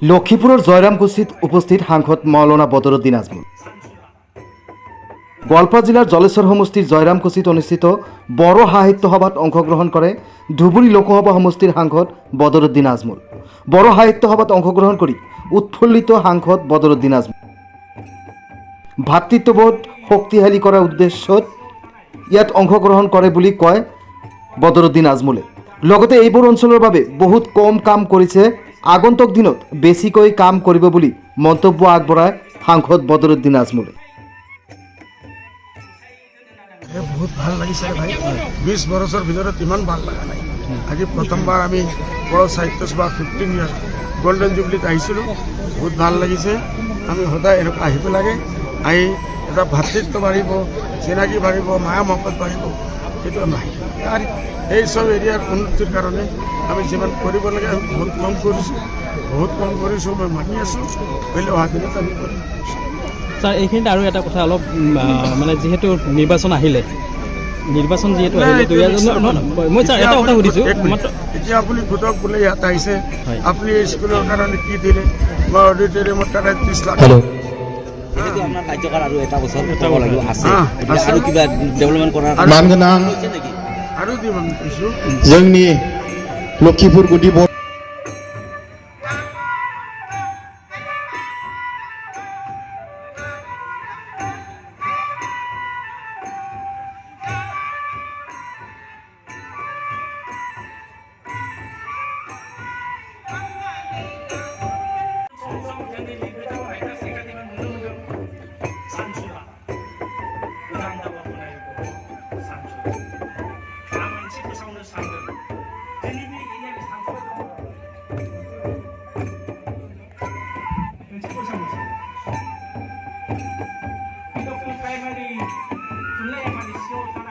লক্ষীপুৰেৰ জয়ৰামকুচিত উপস্থিত সাংসদ মৌলানা বদৰুদ্দিন আজমল। গোৱালপাৰা জিলাৰ জলেশ্বৰ সমষ্টিৰ জয়ৰামকুচিত অনুষ্ঠিত বড় সাহিত্য সভাত অংশগ্ৰহণ কৰে ধুবুৰী লোকসভা সমষ্টির সাংসদ বদরুদ্দিন আজমল। বড় সাহিত্য সভাত অংশগ্রহণ করে উৎফুল্লিত সাংসদ বদরুদ্দিন আজমল ভাতৃত্ববোধ শক্তিশালী করার উদ্দেশ্যত ইয়াত অংশগ্রহণ করে বুলি কয় বদরুদ্দিন আজমলে। লগতে এইবোৰ অঞ্চলৰ বাবে বহুত কম কাম কৰিছে, আগন্তুক দিনত বেছিকৈ কাম কৰিব বুলি মন্তব্য আগবঢ়ায় সাংসদ বদৰুদ্দিন আজমলে। বহুত ভাল লাগিছে ভাই, 20 বছৰৰ ভিতৰত ইমান ভাল লগা নাই। আজি প্ৰথমবাৰ আমি বড়ো সাহিত্য সভা 15 ইয়াৰ গোল্ডেন জুবলিত আহিছিলোঁ, বহুত ভাল লাগিছে। আমি সদায় এনেকুৱা আহিব লাগে, আহি এটা ভাতৃত্ব বাঢ়িব, চিনাকি বাঢ়িব, মায়া মহব্বত বাঢ়িব, সেইটো নাই। আৰু এই চব এৰিয়াৰ উন্নতিৰ কাৰণে আমি যিমান কৰিব লাগে আমি বহুত কম কৰিছোঁ, মই মানি আছোঁ, হ'লে অহা দিনত আমি কৰিম। ছাৰ, এইখিনিতে আৰু এটা কথা অলপ মানে যিহেতু নিৰ্বাচন আহিলে, নিৰ্বাচন যিহেতু আহিলে মই ছাৰ এটা কথা সুধিছোঁ। এতিয়া আপুনি গোটক বোলে ইয়াত আহিছে, আপুনি স্কুলৰ কাৰণে কি দিলে? মই অডিটৰিয়ামত তাৰে 30 লাখ। আপোনাৰ কাৰ্যকাল আৰু এটা বছৰ আছে, আৰু কিবা ডেভেলপমেণ্ট কৰাৰ মানগোনাं আৰু দিম আমি কৈছোঁ जोंनि लक्षीपुर गुदि प्राइमरी थुनलाइ आफादनि सिङाव थानाय